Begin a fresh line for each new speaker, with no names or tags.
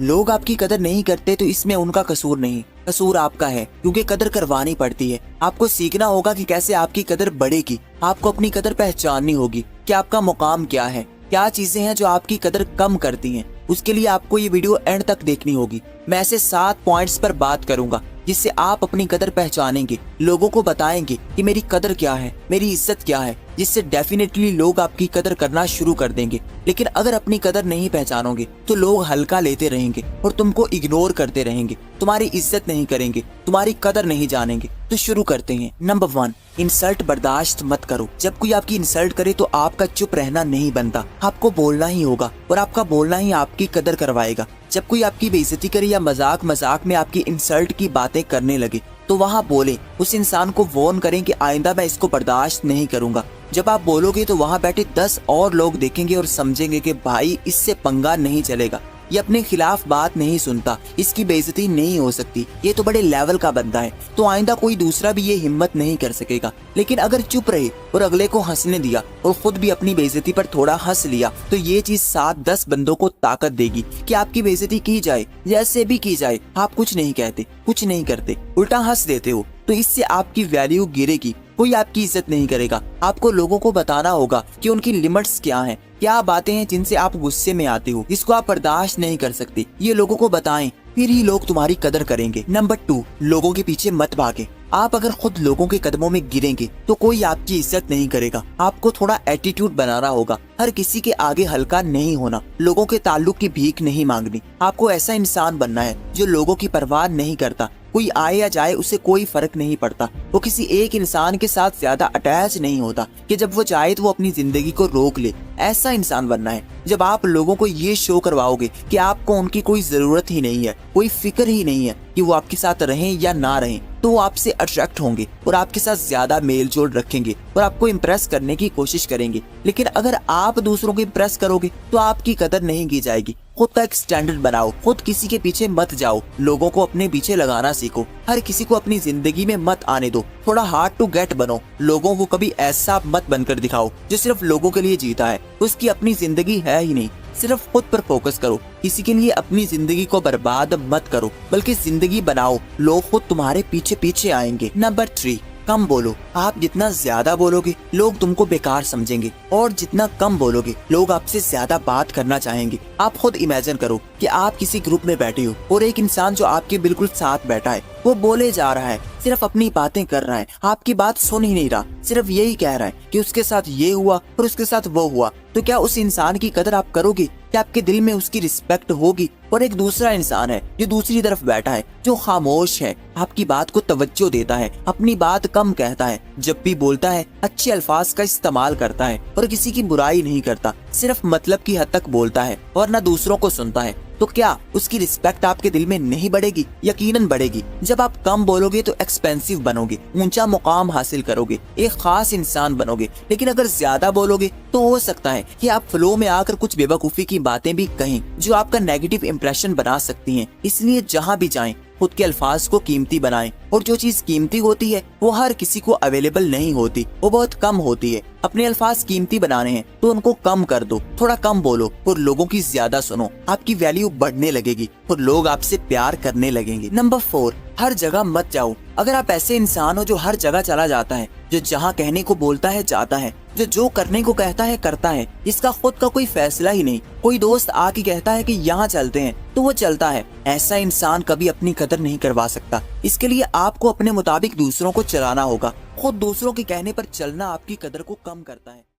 लोग आपकी कदर नहीं करते तो इसमें उनका कसूर नहीं, कसूर आपका है, क्योंकि कदर करवानी पड़ती है। आपको सीखना होगा कि कैसे आपकी कदर बढ़ेगी। आपको अपनी कदर पहचाननी होगी कि आपका मुकाम क्या है, क्या चीजें हैं जो आपकी कदर कम करती हैं। उसके लिए आपको ये वीडियो एंड तक देखनी होगी। मैं ऐसे 7 पॉइंट्स पर बात करूंगा जिससे आप अपनी कदर पहचानेंगे, लोगों को बताएंगे कि मेरी कदर क्या है, मेरी इज्जत क्या है, जिससे डेफिनेटली लोग आपकी कदर करना शुरू कर देंगे। लेकिन अगर अपनी कदर नहीं पहचानोगे तो लोग हल्का लेते रहेंगे और तुमको इग्नोर करते रहेंगे, तुम्हारी इज्जत नहीं करेंगे, तुम्हारी कदर नहीं जानेंगे। तो शुरू करते हैं। नंबर 1, इंसल्ट बर्दाश्त मत करो। जब कोई आपकी इंसल्ट करे तो आपका चुप रहना नहीं बनता, आपको बोलना ही होगा और आपका बोलना ही आपकी कदर करवाएगा। जब कोई आपकी बेइज्जती करे या मजाक मजाक में आपकी इंसल्ट की बातें करने लगे तो वहाँ बोले, उस इंसान को वार्न करें कि आइंदा मैं इसको बर्दाश्त नहीं करूंगा। जब आप बोलोगे तो वहाँ बैठे 10 और लोग देखेंगे और समझेंगे कि भाई इससे पंगा नहीं चलेगा, ये अपने खिलाफ बात नहीं सुनता, इसकी बेइज्जती नहीं हो सकती, ये तो बड़े लेवल का बंदा है। तो आइंदा कोई दूसरा भी ये हिम्मत नहीं कर सकेगा। लेकिन अगर चुप रहे और अगले को हंसने दिया और खुद भी अपनी बेइज्जती पर थोड़ा हंस लिया तो ये चीज 7-10 बंदों को ताकत देगी कि आपकी बेइज्जती की जाए, जैसे भी की जाए, आप कुछ नहीं कहते, कुछ नहीं करते, उल्टा हंस देते हो, तो इससे आपकी वैल्यू गिरेगी, कोई आपकी इज्जत नहीं करेगा। आपको लोगों को बताना होगा कि उनकी लिमिट्स क्या हैं, क्या बातें हैं जिनसे आप गुस्से में आते हो, जिसको आप बर्दाश्त नहीं कर सकते। ये लोगों को बताएं, फिर ही लोग तुम्हारी कदर करेंगे। नंबर 2, लोगों के पीछे मत भागे। आप अगर खुद लोगों के कदमों में गिरेंगे तो कोई आपकी इज्जत नहीं करेगा। आपको थोड़ा एटीट्यूड बनाना होगा, हर किसी के आगे हल्का नहीं होना, लोगों के ताल्लुक की भीख नहीं मांगनी। आपको ऐसा इंसान बनना है जो लोगों की परवाह नहीं करता, कोई आए या जाए उसे कोई फर्क नहीं पड़ता। वो किसी एक इंसान के साथ ज्यादा अटैच नहीं होता कि जब वो चाहे तो वो अपनी जिंदगी को रोक ले। ऐसा इंसान बनना है। जब आप लोगों को ये शो करवाओगे कि आपको उनकी कोई जरूरत ही नहीं है, कोई फिक्र ही नहीं है कि वो आपके साथ रहें या ना रहें, तो वो आपसे अट्रैक्ट होंगे और आपके साथ ज्यादा मेल जोल रखेंगे और आपको इम्प्रेस करने की कोशिश करेंगे। लेकिन अगर आप दूसरों को इम्प्रेस करोगे तो आपकी कदर नहीं की जाएगी। खुद का एक स्टैंडर्ड बनाओ, खुद किसी के पीछे मत जाओ, लोगों को अपने पीछे लगाना सीखो, हर किसी को अपनी जिंदगी में मत आने दो, थोड़ा हार्ड टू गेट बनो। लोगों को कभी ऐसा मत बनकर दिखाओ जो सिर्फ लोगों के लिए जीता है, उसकी अपनी जिंदगी है ही नहीं। सिर्फ खुद पर फोकस करो, किसी के लिए अपनी जिंदगी को बर्बाद मत करो, बल्कि जिंदगी बनाओ, लोग खुद तुम्हारे पीछे पीछे आएंगे। नंबर 3, कम बोलो। आप जितना ज्यादा बोलोगे लोग तुमको बेकार समझेंगे और जितना कम बोलोगे लोग आपसे ज्यादा बात करना चाहेंगे। आप खुद इमेजिन करो कि आप किसी ग्रुप में बैठे हो और एक इंसान जो आपके बिल्कुल साथ बैठा है वो बोले जा रहा है, सिर्फ अपनी बातें कर रहा है, आपकी बात सुन ही नहीं रहा, सिर्फ यही कह रहा है कि उसके साथ ये हुआ और उसके साथ वो हुआ। तो क्या उस इंसान की कदर आप करोगे? क्या आपके दिल में उसकी रिस्पेक्ट होगी? और एक दूसरा इंसान है जो दूसरी तरफ बैठा है, जो खामोश है, आपकी बात को तवज्जो देता है, अपनी बात कम कहता है, जब भी बोलता है अच्छे अल्फाज का इस्तेमाल करता है और किसी की बुराई नहीं करता, सिर्फ मतलब की हद तक बोलता है और न दूसरों को सुनता है, तो क्या उसकी रिस्पेक्ट आपके दिल में नहीं बढ़ेगी? यकीनन बढ़ेगी। जब आप कम बोलोगे तो एक्सपेंसिव बनोगे, ऊंचा मुकाम हासिल करोगे, एक खास इंसान बनोगे। लेकिन अगर ज्यादा बोलोगे तो हो सकता है कि आप फ्लो में आकर कुछ बेवकूफी की बातें भी कहें जो आपका नेगेटिव इंप्रेशन बना सकती हैं। इसलिए जहाँ भी जाएं खुद के अल्फाज को कीमती बनाएं, और जो चीज कीमती होती है वो हर किसी को अवेलेबल नहीं होती, वो बहुत कम होती है। अपने अल्फाज कीमती बनाने हैं तो उनको कम कर दो, थोड़ा कम बोलो और लोगों की ज्यादा सुनो, आपकी वैल्यू बढ़ने लगेगी और लोग आपसे प्यार करने लगेंगे। नंबर 4, हर जगह मत जाओ। अगर आप ऐसे इंसान हो जो हर जगह चला जाता है, जो जहाँ कहने को बोलता है जाता है, जो करने को कहता है करता है, इसका खुद का कोई फैसला ही नहीं, कोई दोस्त आके कहता है कि यहाँ चलते हैं तो वो चलता है, ऐसा इंसान कभी अपनी कदर नहीं करवा सकता। इसके लिए आपको अपने मुताबिक दूसरों को चलाना होगा। खुद दूसरों के कहने पर चलना आपकी कदर को कम करता है।